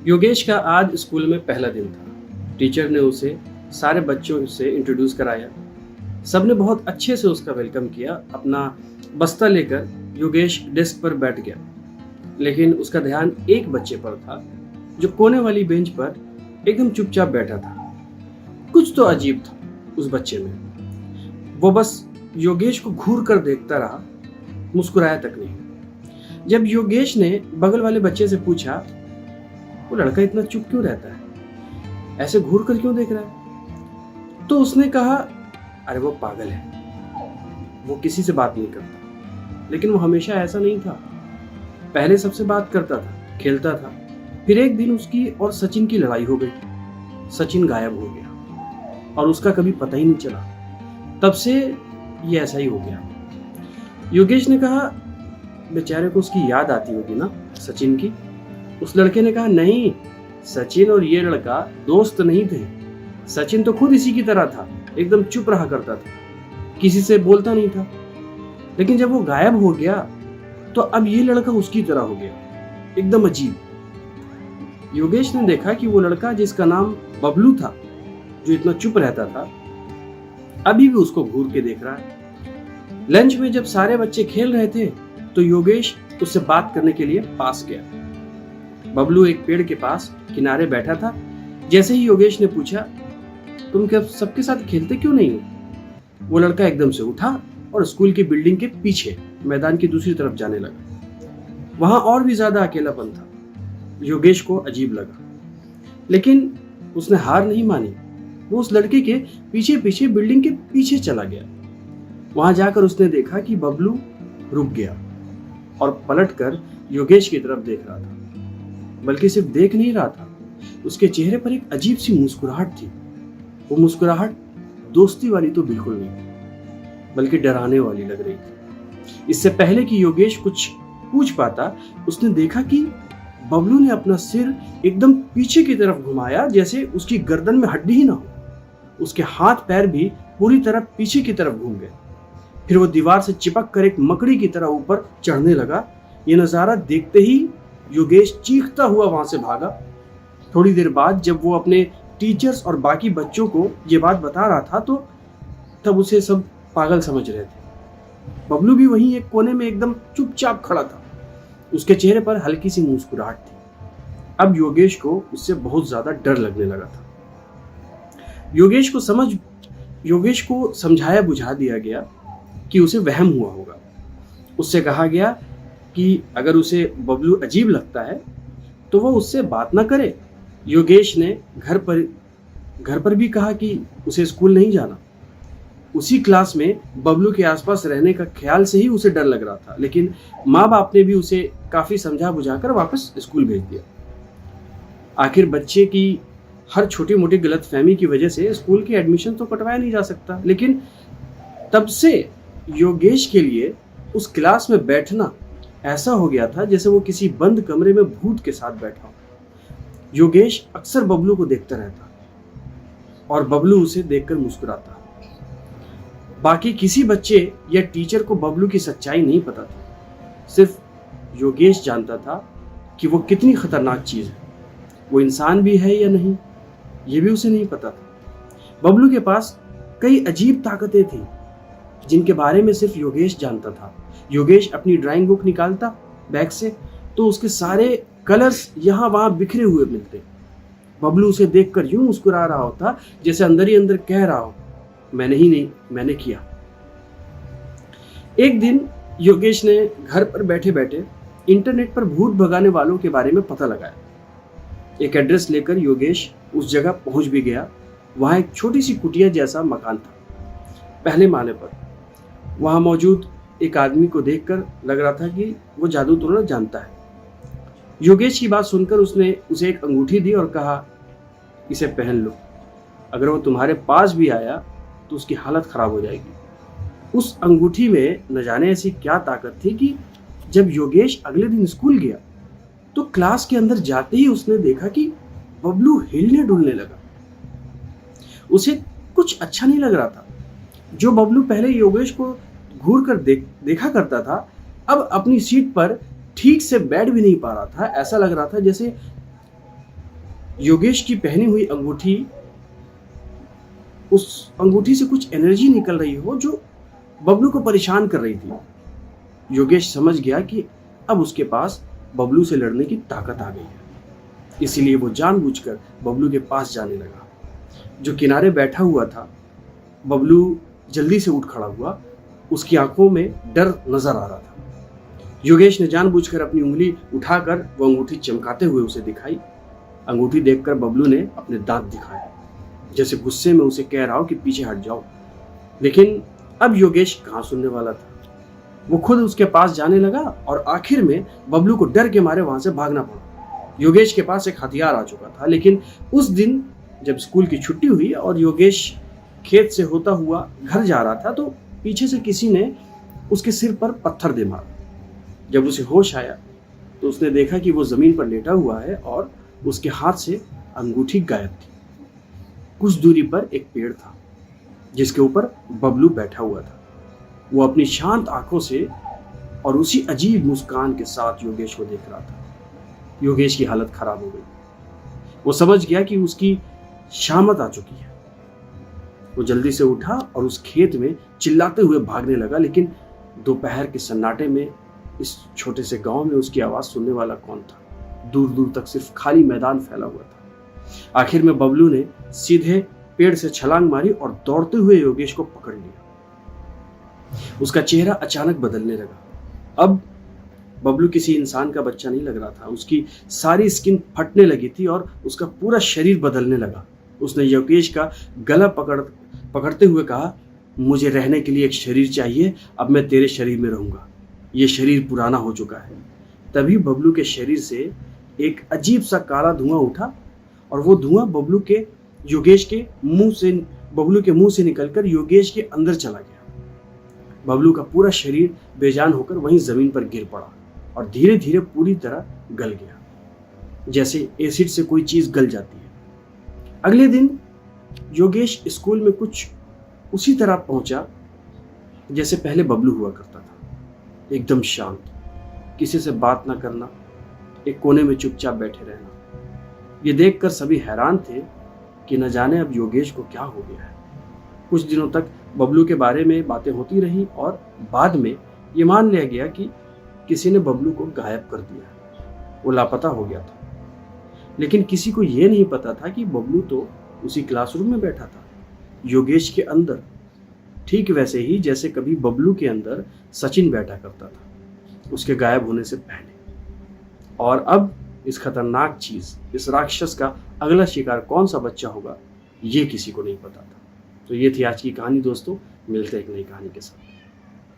योगेश का आज स्कूल में पहला दिन था। टीचर ने उसे सारे बच्चों से इंट्रोड्यूस कराया। सबने बहुत अच्छे से उसका वेलकम किया। अपना बस्ता लेकर योगेश डेस्क पर बैठ गया, लेकिन उसका ध्यान एक बच्चे पर था जो कोने वाली बेंच पर एकदम चुपचाप बैठा था। कुछ तो अजीब था उस बच्चे में। वो बस योगेश को घूर कर देखता रहा, मुस्कुराया तक नहीं। जब योगेश ने बगल वाले बच्चे से पूछा, वो लड़का इतना चुप क्यों रहता है, ऐसे घूर कर क्यों देख रहा है, तो उसने कहा, अरे वो पागल है, वो किसी से बात नहीं करता। लेकिन वो हमेशा ऐसा नहीं था। पहले सबसे बात करता था, खेलता था। फिर एक दिन उसकी और सचिन की लड़ाई हो गई। सचिन गायब हो गया और उसका कभी पता ही नहीं चला। तब से ये ऐसा ही हो गया। योगेश ने कहा, बेचारे को उसकी याद आती होगी ना, सचिन की। उस लड़के ने कहा, नहीं, सचिन और ये लड़का दोस्त नहीं थे। सचिन तो खुद इसी की तरह था, एकदम चुप रहा करता था, किसी से बोलता नहीं था। लेकिन जब वो गायब हो गया तो अब ये लड़का उसकी तरह हो गया, एकदम अजीब। योगेश ने देखा कि वो लड़का जिसका नाम बबलू था, जो इतना चुप रहता था, अभी भी उसको घूर के देख रहा है। लंच में जब सारे बच्चे खेल रहे थे तो योगेश उससे बात करने के लिए पास गया। बबलू एक पेड़ के पास किनारे बैठा था। जैसे ही योगेश ने पूछा, तुम क्या सबके साथ खेलते क्यों नहीं हो, वो लड़का एकदम से उठा और स्कूल की बिल्डिंग के पीछे मैदान की दूसरी तरफ जाने लगा। वहां और भी ज्यादा अकेलापन था। योगेश को अजीब लगा, लेकिन उसने हार नहीं मानी। वो उस लड़के के पीछे पीछे बिल्डिंग के पीछे चला गया। वहां जाकर उसने देखा कि बबलू रुक गया और पलटकर योगेश की तरफ देख रहा था। बल्कि सिर्फ देख नहीं रहा था, उसके चेहरे पर एक अजीब सी मुस्कुराहट थी। वो मुस्कुराहट दोस्ती वाली तो बिल्कुल नहीं थी, बल्कि डराने वाली लग रही थी। इससे पहले कि योगेश कुछ पूछ पाता, उसने देखा कि बबलू ने अपना सिर एकदम पीछे की तरफ घुमाया, जैसे उसकी गर्दन में हड्डी ही ना हो। उसके हाथ पैर भी पूरी तरह पीछे की तरफ घूम गए। फिर वो दीवार से चिपक कर एक मकड़ी की तरह ऊपर चढ़ने लगा। ये नजारा देखते ही योगेश चीखता हुआ वहां से भागा। थोड़ी देर बाद जब वो अपने टीचर्स और बाकी बच्चों को ये बात बता रहा था, तो तब उसे सब पागल समझ रहे थे। बबलू भी वहीं एक कोने में एकदम चुपचाप खड़ा था। उसके चेहरे पर हल्की सी मुस्कुराहट थी। अब योगेश को उससे बहुत ज्यादा डर लगने लगा था। योगेश को समझाया बुझा दिया गया कि उसे वहम हुआ होगा। उससे कहा गया कि अगर उसे बबलू अजीब लगता है तो वो उससे बात ना करे। योगेश ने घर पर भी कहा कि उसे स्कूल नहीं जाना। उसी क्लास में बबलू के आसपास रहने का ख्याल से ही उसे डर लग रहा था, लेकिन माँ बाप ने भी उसे काफी समझा बुझाकर वापस स्कूल भेज दिया। आखिर बच्चे की हर छोटी मोटी गलतफहमी की वजह से स्कूल की एडमिशन तो कटवाया नहीं जा सकता, लेकिन तब से योगेश के लिए उस क्लास में बैठना ऐसा हो गया था जैसे वो किसी बंद कमरे में भूत के साथ बैठा हो। योगेश अक्सर बबलू को देखता रहता और बबलू उसे देखकर मुस्कुराता। बाकी किसी बच्चे या टीचर को बबलू की सच्चाई नहीं पता था। सिर्फ योगेश जानता था कि वो कितनी खतरनाक चीज है। वो इंसान भी है या नहीं, ये भी उसे नहीं पता था। बबलू के पास कई अजीब ताकतें थी जिनके बारे में सिर्फ योगेश जानता था। योगेश अपनी ड्राइंग बुक निकालता बैग से तो उसके सारे कलर्स यहाँ वहां बिखरे हुए मिलते। बबलू उसे देखकर यूं मुस्कुरा रहा होता जैसे अंदर ही अंदर कह रहा हो, मैंने ही नहीं, मैंने किया। एक दिन योगेश ने घर पर बैठे बैठे इंटरनेट पर भूत भगाने वालों के बारे में पता लगाया। एक एड्रेस लेकर योगेश उस जगह पहुंच भी गया। वहां एक छोटी सी कुटिया जैसा मकान था, पहले माले पर। वहां मौजूद एक आदमी को देखकर लग रहा था कि वो जादू टोना जानता है। योगेश की बात सुनकर उसने उसे एक अंगूठी दी और कहा, इसे पहन लो। अगर वो तुम्हारे पास भी आया तो उसकी हालत खराब हो जाएगी। उस अंगूठी में न जाने ऐसी क्या ताकत थी कि जब योगेश अगले दिन स्कूल गया तो क्लास के अंदर जाते ही उसने देखा कि बबलू हिलने डुलने लगा। उसे कुछ अच्छा नहीं लग रहा था। जो बबलू पहले योगेश को घूर कर देखा करता था, अब अपनी सीट पर ठीक से बैठ भी नहीं पा रहा था। ऐसा लग रहा था जैसे योगेश की पहनी हुई अंगूठी, उस अंगूठी से कुछ एनर्जी निकल रही हो जो बबलू को परेशान कर रही थी। योगेश समझ गया कि अब उसके पास बबलू से लड़ने की ताकत आ गई है, इसीलिए वो जानबूझकर बबलू के पास जाने लगा। जो किनारे बैठा हुआ था, बबलू जल्दी से उठ खड़ा हुआ। उसकी आंखों में डर नजर आ रहा था। योगेश ने जानबूझकर अपनी उंगली उठाकर वो अंगूठी चमकाते हुए उसे दिखाई। अंगूठी देखकर बबलू ने अपने दांत दिखाए, जैसे गुस्से में उसे कह रहा हो कि पीछे हट जाओ। लेकिन अब योगेश कहाँ सुनने वाला था। वो खुद उसके पास जाने लगा और आखिर में बबलू को डर के मारे वहां से भागना पड़ा। योगेश के पास एक हथियार आ चुका था, लेकिन उस दिन जब स्कूल की छुट्टी हुई और योगेश खेत से होता हुआ घर जा रहा था, तो पीछे से किसी ने उसके सिर पर पत्थर दे मारा। जब उसे होश आया तो उसने देखा कि वो जमीन पर लेटा हुआ है और उसके हाथ से अंगूठी गायब थी। कुछ दूरी पर एक पेड़ था जिसके ऊपर बबलू बैठा हुआ था। वो अपनी शांत आंखों से और उसी अजीब मुस्कान के साथ योगेश को देख रहा था। योगेश की हालत खराब हो गई। वो समझ गया कि उसकी शामत आ चुकी है। वो जल्दी से उठा और उस खेत में चिल्लाते हुए भागने लगा, लेकिन दोपहर के सन्नाटे में इस छोटे से गांव में उसकी आवाज सुनने वाला कौन था। दूर दूर तक सिर्फ खाली मैदान फैला हुआ था। आखिर में बबलू ने सीधे पेड़ से छलांग मारी और दौड़ते हुए योगेश को पकड़ लिया। उसका चेहरा अचानक बदलने लगा। अब बबलू किसी इंसान का बच्चा नहीं लग रहा था। उसकी सारी स्किन फटने लगी थी और उसका पूरा शरीर बदलने लगा। उसने योगेश का गला पकड़ते हुए कहा, मुझे रहने के लिए एक शरीर चाहिए। अब मैं तेरे शरीर में रहूंगा। ये शरीर पुराना हो चुका है। तभी बबलू के शरीर से एक अजीब सा काला धुआं उठा और वो धुआं बबलू के मुंह से निकलकर योगेश के अंदर चला गया। बबलू का पूरा शरीर बेजान होकर वहीं जमीन पर गिर पड़ा और धीरे धीरे पूरी तरह गल गया, जैसे एसिड से कोई चीज गल जाती है। अगले दिन योगेश स्कूल में कुछ उसी तरह पहुंचा जैसे पहले बबलू हुआ करता था। एकदम शांत, किसी से बात ना करना, एक कोने में चुपचाप बैठे रहना। ये देखकर सभी हैरान थे कि न जाने अब योगेश को क्या हो गया है। कुछ दिनों तक बबलू के बारे में बातें होती रही और बाद में ये मान लिया गया कि किसी ने बबलू को गायब कर दिया। वो लापता हो गया था। लेकिन किसी को ये नहीं पता था कि बबलू तो उसी क्लासरूम में बैठा था, योगेश के अंदर, ठीक वैसे ही जैसे कभी बबलू के अंदर सचिन बैठा करता था उसके गायब होने से पहले। और अब इस खतरनाक चीज, इस राक्षस का अगला शिकार कौन सा बच्चा होगा, ये किसी को नहीं पता था। तो ये थी आज की कहानी दोस्तों। मिलते हैं एक नई कहानी के साथ।